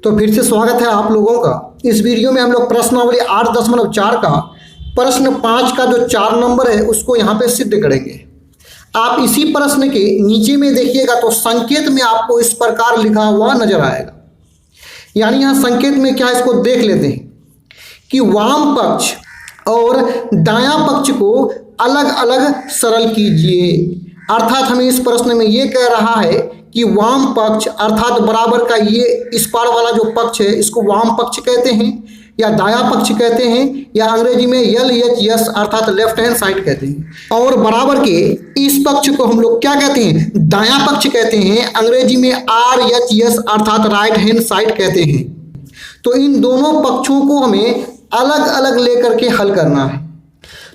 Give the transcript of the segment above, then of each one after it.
तो फिर से स्वागत है आप लोगों का। इस वीडियो में हम लोग प्रश्नावली 8.4 का प्रश्न 5 का जो 4 नंबर है उसको यहाँ पे सिद्ध करेंगे। आप इसी प्रश्न के नीचे में देखिएगा तो संकेत में आपको इस प्रकार लिखा हुआ नजर आएगा। यानी यहाँ संकेत में क्या है इसको देख लेते हैं कि वाम पक्ष और दायां पक्ष को अलग अलग सरल कीजिए। अर्थात हमें इस प्रश्न में ये कह रहा है कि वाम पक्ष अर्थात बराबर का ये इस पार वाला जो पक्ष है इसको वाम पक्ष कहते हैं या दायां पक्ष कहते हैं या अंग्रेजी में LHS अर्थात लेफ्ट हैंड साइड कहते हैं। और बराबर के इस पक्ष को हम लोग क्या कहते हैं, दायां पक्ष कहते हैं, अंग्रेजी में RHS अर्थात राइट हैंड साइड कहते हैं। तो इन दोनों पक्षों को हमें अलग अलग लेकर के हल करना है।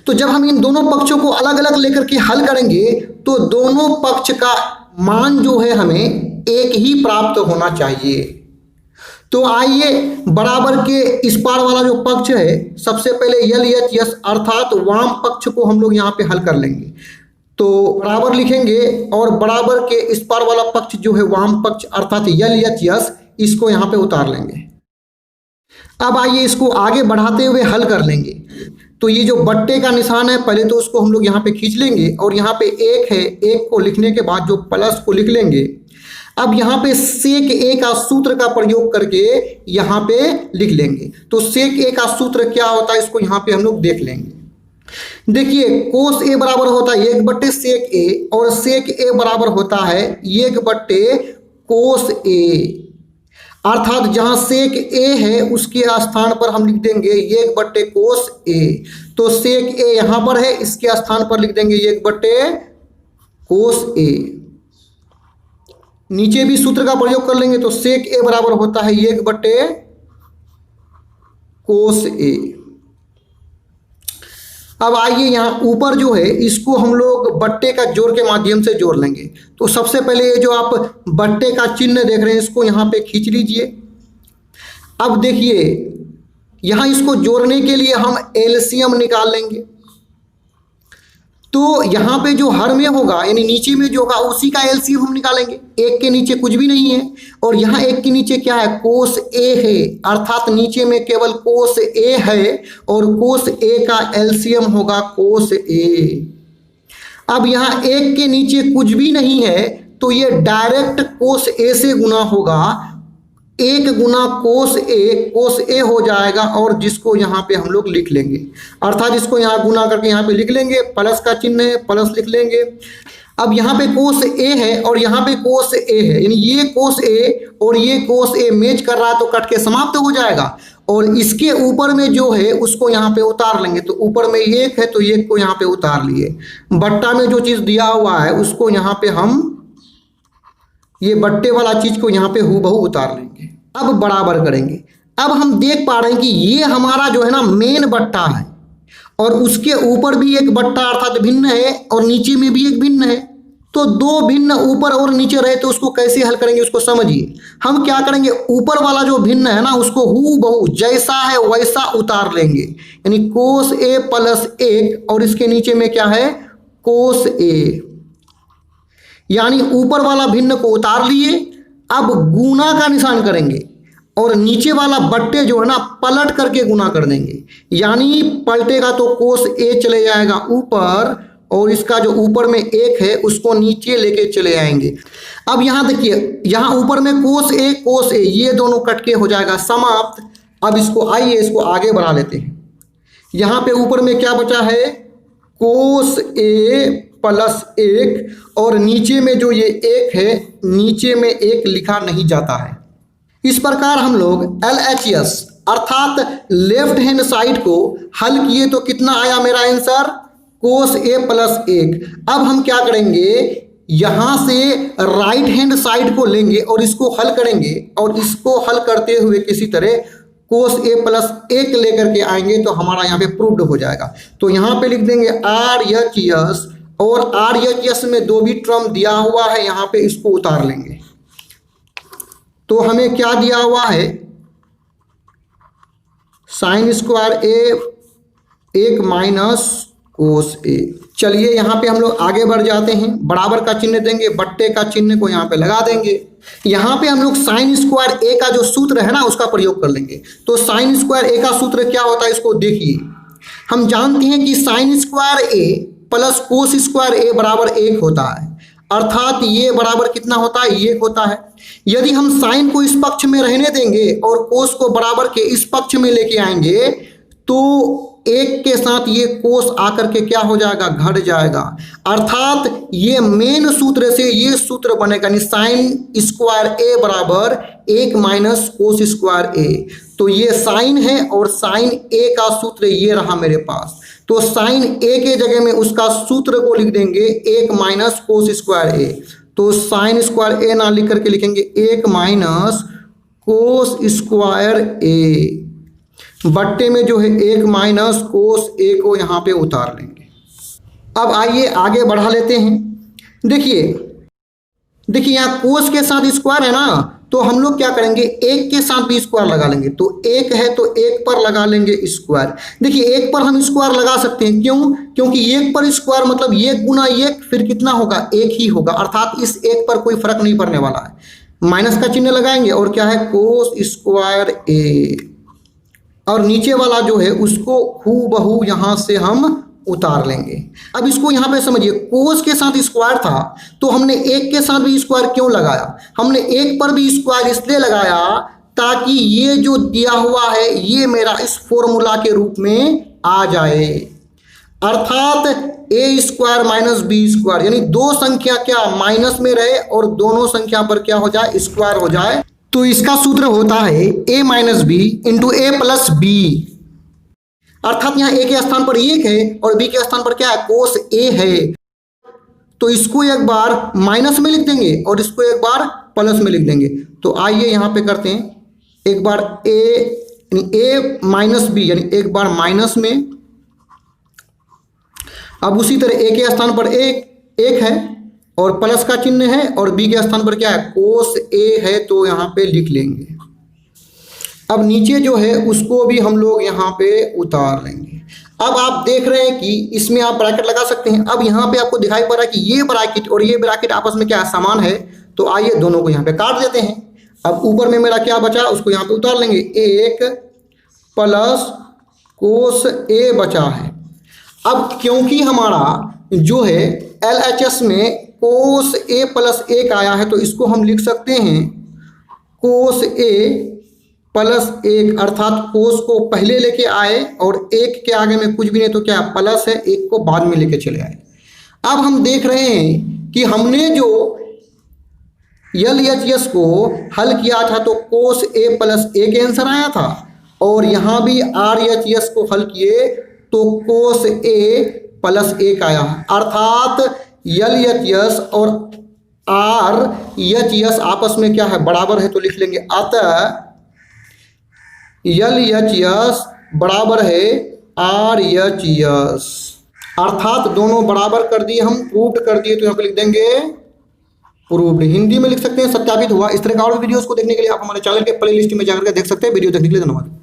तो जब हम इन दोनों पक्षों को अलग अलग लेकर के हल करेंगे तो दोनों पक्ष का मान जो है हमें एक ही प्राप्त होना चाहिए। तो आइए बराबर के इस पार वाला जो पक्ष है सबसे पहले LHS अर्थात वाम पक्ष को हम लोग यहाँ पे हल कर लेंगे। तो बराबर लिखेंगे और बराबर के इस पार वाला पक्ष जो है वाम पक्ष अर्थात LHS इसको यहाँ पे उतार लेंगे। अब आइए इसको आगे बढ़ाते हुए हल कर लेंगे। तो ये जो बट्टे का निशान है पहले तो उसको हम लोग यहाँ पे खींच लेंगे और यहाँ पे एक है, एक को लिखने के बाद जो प्लस को लिख लेंगे। अब यहाँ पे सेक ए का सूत्र का प्रयोग करके यहाँ पे लिख लेंगे। तो सेक ए का सूत्र क्या होता है इसको यहाँ पे हम लोग देख लेंगे। देखिए कोस ए बराबर होता है 1/सेक ए और सेक ए बराबर होता है 1/कोस ए। अर्थात जहां सेक ए है उसके स्थान पर हम लिख देंगे 1/कोस ए। तो सेक ए यहां पर है, इसके स्थान पर लिख देंगे 1/कोस ए। नीचे भी सूत्र का प्रयोग कर लेंगे तो सेक ए बराबर होता है 1/कोस ए। अब आइए यहाँ ऊपर जो है इसको हम लोग बट्टे का जोड़ के माध्यम से जोड़ लेंगे। तो सबसे पहले ये जो आप बट्टे का चिन्ह देख रहे हैं इसको यहाँ पे खींच लीजिए। अब देखिए यहाँ इसको जोड़ने के लिए हम एलसीएम निकाल लेंगे। तो यहाँ पे जो हर में होगा यानी नीचे में जो होगा उसी का एलसीएम हम निकालेंगे। एक के नीचे कुछ भी नहीं है और यहाँ एक के नीचे क्या है, कोस ए है। अर्थात नीचे में केवल कोस ए है और कोस ए का एलसीएम होगा कोस ए। अब यहाँ एक के नीचे कुछ भी नहीं है तो ये डायरेक्ट कोस ए से गुना होगा। 1 गुना कोस ए हो जाएगा और जिसको यहाँ पे हम लोग लिख लेंगे। अर्थात इसको यहाँ गुना करके यहाँ पे लिख लेंगे, प्लस का चिन्ह है प्लस लिख लेंगे। अब यहाँ पे कोस ए है और यहाँ पे कोस ए है यानी ये कोस ए और ये कोस ए मैच कर रहा है तो कट के समाप्त हो जाएगा। और इसके ऊपर में जो है उसको यहाँ पे उतार लेंगे। तो ऊपर में 1 है तो 1 को यहाँ पे उतार लिए। बट्टा में जो चीज़ दिया हुआ है उसको यहाँ पे हम ये बट्टे वाला चीज को यहाँ पे हूबहू उतार लेंगे। अब बराबर करेंगे। अब हम देख पा रहे हैं कि ये हमारा जो है ना मेन बट्टा है और उसके ऊपर भी एक बट्टा अर्थात भिन्न है और नीचे में भी एक भिन्न है। तो दो भिन्न ऊपर और नीचे रहे तो उसको कैसे हल करेंगे उसको समझिए। हम क्या करेंगे, ऊपर वाला जो भिन्न है ना उसको हूबहू जैसा है वैसा उतार लेंगे। यानी कोस ए प्लस 1 और इसके नीचे में क्या है, कोस ए। यानी ऊपर वाला भिन्न को उतार लिए। अब गुना का निशान करेंगे और नीचे वाला बट्टे जो है ना पलट करके गुना कर देंगे। यानी पलटेगा तो कोस ए चले जाएगा ऊपर और इसका जो ऊपर में 1 है उसको नीचे लेके चले आएंगे। अब यहाँ देखिए यहाँ ऊपर में कोस ए ये दोनों कट के हो जाएगा समाप्त। अब इसको आइए इसको आगे बढ़ा लेते हैं। यहाँ पे ऊपर में क्या बचा है, कोस ए प्लस 1 और नीचे में जो ये 1 है नीचे में 1 लिखा नहीं जाता है। इस प्रकार हम लोग LHS अर्थात लेफ्ट हैंड साइड को हल किए तो कितना आया मेरा आंसर, कोस ए प्लस 1। अब हम क्या करेंगे, यहाँ से राइट हैंड साइड को लेंगे और इसको हल करेंगे और इसको हल करते हुए किसी तरह कोस ए प्लस 1 लेकर के आएंगे तो हमारा यहाँ पे प्रूव्ड हो जाएगा। तो यहाँ पे लिख देंगे RHS और RHS में 2 भी टर्म दिया हुआ है, यहाँ पे इसको उतार लेंगे। तो हमें क्या दिया हुआ है, साइन स्क्वायर ए 1 माइनस कोस ए। चलिए यहाँ पे हम लोग आगे बढ़ जाते हैं, बराबर का चिन्ह देंगे, बट्टे का चिन्ह को यहाँ पे लगा देंगे। यहाँ पे हम लोग साइन स्क्वायर ए का जो सूत्र है ना उसका प्रयोग कर लेंगे। तो साइन स्क्वायर ए का सूत्र क्या होता है इसको देखिए, हम जानते हैं कि साइन स्क्वायर ए प्लस कोस स्क्वायर ए बराबर 1 होता है, अर्थात ये बराबर कितना होता है, 1 होता है। यदि हम साइन को इस पक्ष में रहने देंगे और कोस को बराबर के इस पक्ष में लेके आएंगे तो 1 के साथ ये कोस आकर के क्या हो जाएगा, घट जाएगा। अर्थात ये मेन सूत्र से ये सूत्र बनेगा, यानी साइन स्क्वायर ए बराबर 1 माइनस कोस स्क्वायर ए। तो ये साइन है और साइन ए का सूत्र ये रहा मेरे पास। तो साइन ए के जगह में उसका सूत्र को लिख देंगे 1 माइनस कोस स्क्वायर ए। तो साइन स्क्वायर ए ना लिख करके लिखेंगे 1 माइनस कोस स्क्वायर ए, बट्टे में जो है 1 माइनस कोस ए को यहाँ पे उतार लेंगे। अब आइए आगे बढ़ा लेते हैं। देखिए यहाँ कोस के साथ स्क्वायर है ना, तो हम लोग क्या करेंगे 1 के साथ भी स्क्वायर लगा लेंगे। तो 1 है तो 1 पर लगा लेंगे स्क्वायर। देखिए 1 पर हम स्क्वायर लगा सकते हैं, क्यों? क्योंकि 1 पर स्क्वायर मतलब 1 गुना 1 फिर कितना होगा, 1 ही होगा, अर्थात इस 1 पर कोई फर्क नहीं पड़ने वाला है। माइनस का चिन्ह लगाएंगे और क्या है, कोस स्क्वायर ए, और नीचे वाला जो है उसको हूबहू यहाँ से हम उतार लेंगे। अब इसको यहाँ पे समझिए, कोस के साथ स्क्वायर था तो हमने 1 के साथ भी स्क्वायर क्यों लगाया, हमने 1 पर भी स्क्वायर इसलिए लगाया ताकि ये जो दिया हुआ है ये मेरा इस फॉर्मूला के रूप में आ जाए, अर्थात ए स्क्वायर माइनस बी स्क्वायर, यानी दो संख्या क्या माइनस में रहे और दोनों संख्या पर क्या हो जाए, स्क्वायर हो जाए। तो इसका सूत्र होता है a minus B into A plus B, अर्थात यहाँ a के स्थान पर 1 है और b के स्थान पर क्या है, कोस a है। तो इसको एक बार माइनस में लिख देंगे और इसको एक बार प्लस में लिख देंगे। तो आइए यहाँ पे करते हैं, एक बार a माइनस बी यानी एक बार माइनस में, अब उसी तरह a के स्थान पर 1 है और प्लस का चिन्ह है और b के स्थान पर क्या है, कोस a है, तो यहाँ पे लिख लेंगे। अब नीचे जो है उसको भी हम लोग यहाँ पे उतार लेंगे। अब आप देख रहे हैं कि इसमें आप ब्रैकेट लगा सकते हैं। अब यहाँ पे आपको दिखाई पड़ रहा है कि ये ब्रैकेट और ये ब्रैकेट आपस में क्या समान है, तो आइए दोनों को यहाँ पे काट देते हैं। अब ऊपर में मेरा क्या बचा उसको यहाँ पे उतार लेंगे, 1 प्लस कोस a बचा है। अब क्योंकि हमारा जो है LHS में कोस a प्लस 1 आया है तो इसको हम लिख सकते हैं कोस a प्लस 1, अर्थात कोस को पहले लेके आए और 1 के आगे में कुछ भी नहीं तो क्या प्लस है, 1 को बाद में लेके चले आए। अब हम देख रहे हैं कि हमने जो LHS को हल किया था तो कोस a प्लस 1 आंसर आया था और यहाँ भी RHS को हल किए तो कोस a प्लस 1 आया, अर्थात LHS और RHS आपस में क्या है, बराबर है, तो लिख लेंगे अतः LHS बराबर है RHS, अर्थात दोनों बराबर कर दिए, हम प्रूव्ड कर दिए, तो यहाँ पे लिख देंगे प्रूव्ड। हिंदी में लिख सकते हैं सत्यापित हुआ। इस तरह का और वीडियोस को देखने के लिए आप हमारे चैनल के प्लेलिस्ट में जाकर के देख सकते हैं। वीडियो देखने के लिए धन्यवाद।